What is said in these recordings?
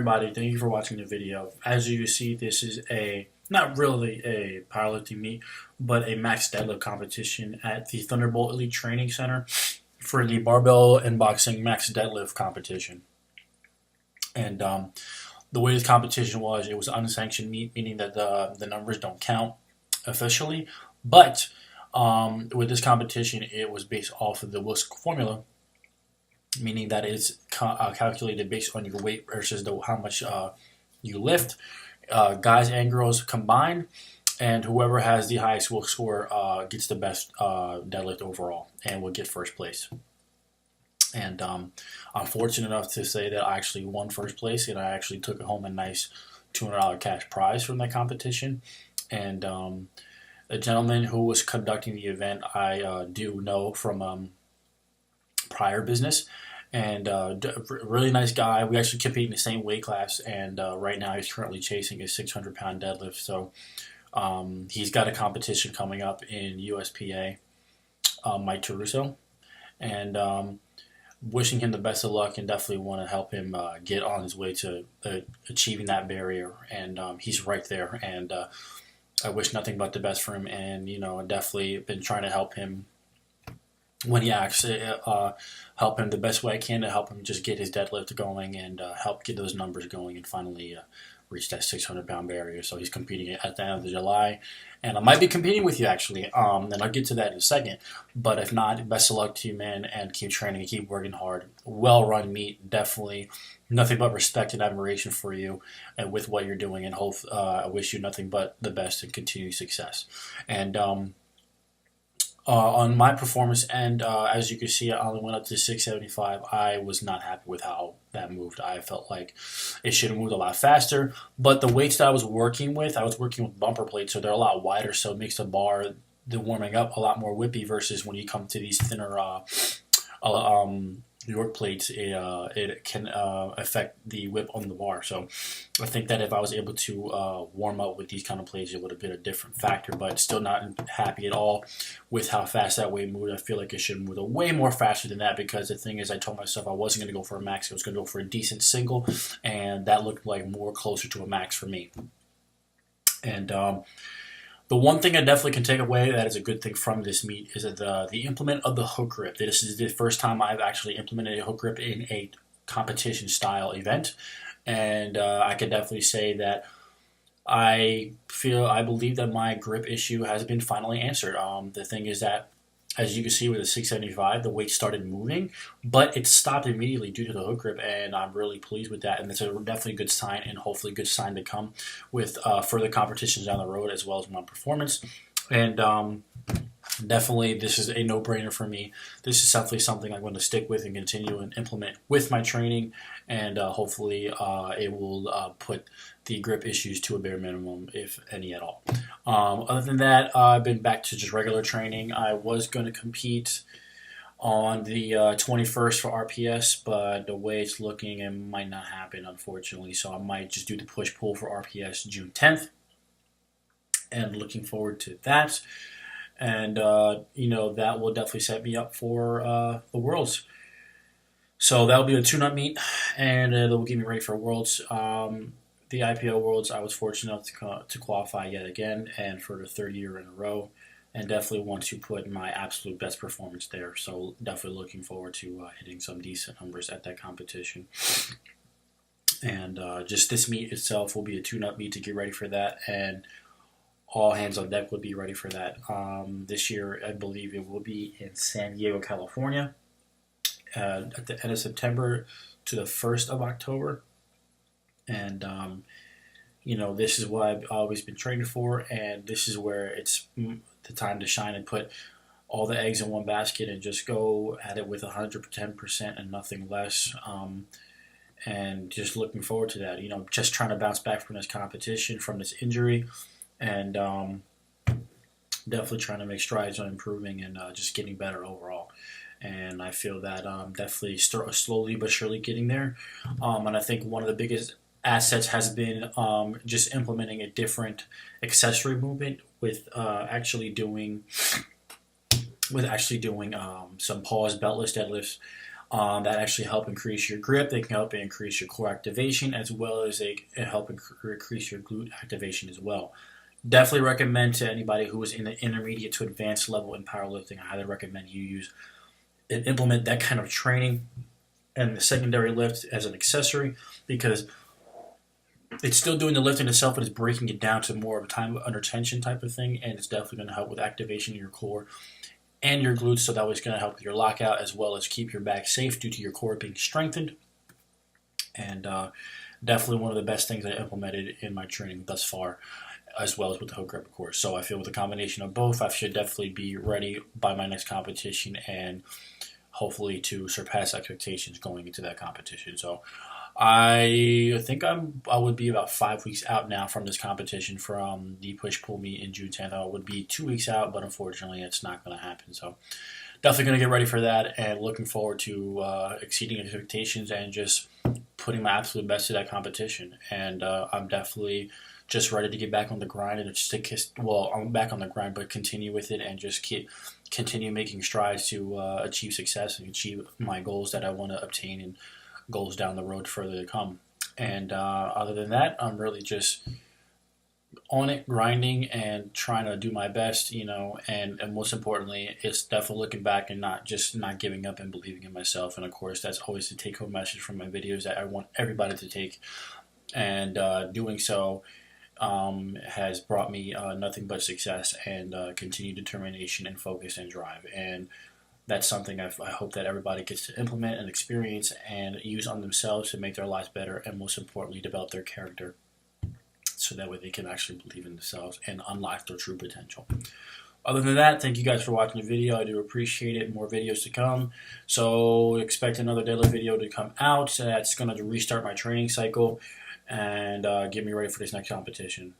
everybody? Thank you for watching the video. As you can see, this is not really a powerlifting meet, but a max deadlift competition at the Thunderbolt Elite Training Center for the barbell and boxing max deadlift competition. And the way this competition was, it was an unsanctioned meet, meaning that the numbers don't count officially. But with this competition, it was based off of the Wilks formula, meaning that it's calculated based on your weight versus how much you lift, guys and girls combined, and whoever has the highest Wilks score gets the best deadlift overall and will get first place. And I'm fortunate enough to say that I actually won first place, and I actually took home a nice $200 cash prize from that competition. And the gentleman who was conducting the event, I do know from prior business, and really nice guy. We actually compete in the same weight class, and right now he's currently chasing a 600-pound deadlift. So he's got a competition coming up in USPA, Mike Taruso, and wishing him the best of luck, and definitely want to help him get on his way to achieving that barrier. And he's right there, and I wish nothing but the best for him. And definitely been trying to help him when he acts, help him the best way I can to help him just get his deadlift going and help get those numbers going and finally reach that 600-pound barrier. So he's competing at the end of July, and I might be competing with you actually, and I'll get to that in a second. But if not, best of luck to you, man, and keep training and keep working hard. Well-run meet, definitely nothing but respect and admiration for you and with what you're doing, and hope I wish you nothing but the best and continued success. And on my performance end, as you can see, I only went up to 675. I was not happy with how that moved. I felt like it should have moved a lot faster. But the weights that I was working with bumper plates, so they're a lot wider, so it makes the warming up a lot more whippy versus when you come to these thinner York plates, it can affect the whip on the bar. So I think that if I was able to warm up with these kind of plates, it would have been a different factor, but still not happy at all with how fast that weight moved. I feel like it should have moved way more faster than that, because the thing is, I told myself I wasn't going to go for a max. I was going to go for a decent single, and that looked like more closer to a max for me. And the one thing I definitely can take away that is a good thing from this meet is that the implement of the hook grip. This is the first time I've actually implemented a hook grip in a competition style event, and I can definitely say that I believe that my grip issue has been finally answered. The thing is that, as you can see with the 675, the weight started moving, but it stopped immediately due to the hook grip, and I'm really pleased with that. And it's a definitely good sign, and hopefully a good sign to come with further competitions down the road, as well as my performance. And definitely, this is a no-brainer for me. This is definitely something I'm going to stick with and continue and implement with my training, and hopefully it will put the grip issues to a bare minimum, if any at all. Other than that, I've been back to just regular training. I was going to compete on the 21st for RPS, but the way it's looking, it might not happen, unfortunately. So I might just do the push-pull for RPS June 10th, and looking forward to that. And, that will definitely set me up for the Worlds. So that'll be a tune-up meet, and it'll get me ready for Worlds. The IPO Worlds, I was fortunate enough to qualify yet again, and for the third year in a row, and definitely want to put my absolute best performance there. So definitely looking forward to hitting some decent numbers at that competition. And just this meet itself will be a tune-up meet to get ready for that, and all hands on deck would be ready for that. This year, I believe it will be in San Diego, California, at the end of September to the 1st of October. And, this is what I've always been training for, and this is where it's the time to shine and put all the eggs in one basket and just go at it with 110% and nothing less. And just looking forward to that. Just trying to bounce back from this competition, from this injury, and definitely trying to make strides on improving and just getting better overall. And I feel that definitely slowly but surely getting there. And I think one of the biggest assets has been just implementing a different accessory movement with actually doing some pause beltless deadlifts that actually help increase your grip. They can help increase your core activation, as well as they help increase your glute activation as well. Definitely recommend to anybody who is in the intermediate to advanced level in powerlifting. I highly recommend you use and implement that kind of training and the secondary lift as an accessory, because it's still doing the lifting itself, but it's breaking it down to more of a time under tension type of thing, and it's definitely going to help with activation in your core and your glutes, so that was going to help with your lockout as well as keep your back safe due to your core being strengthened. And definitely one of the best things I implemented in my training thus far, as well as with the hook grip, of course. So I feel with a combination of both, I should definitely be ready by my next competition and hopefully to surpass expectations going into that competition. So I think I would be about 5 weeks out now from this competition, from the push-pull meet in June 10th. I would be 2 weeks out, but unfortunately it's not going to happen. So definitely going to get ready for that, and looking forward to exceeding expectations and just putting my absolute best to that competition. And I'm definitely just ready to get back on the grind, and just I'm back on the grind, but continue with it and just continue making strides to achieve success and achieve my goals that I want to obtain and goals down the road further to come. And other than that, I'm really just on it, grinding and trying to do my best, and most importantly, it's definitely looking back and not giving up and believing in myself. And of course, that's always the take-home message from my videos that I want everybody to take. And doing so has brought me nothing but success and continued determination and focus and drive. And that's something I hope that everybody gets to implement and experience and use on themselves to make their lives better, and most importantly, develop their character, so that way they can actually believe in themselves and unlock their true potential. Other than that, thank you guys for watching the video. I do appreciate it. More videos to come. So expect another deadlift video to come out. That's going to restart my training cycle and get me ready for this next competition.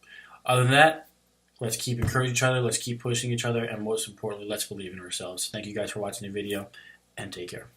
Other than that, let's keep encouraging each other. Let's keep pushing each other. And most importantly, let's believe in ourselves. Thank you guys for watching the video, and take care.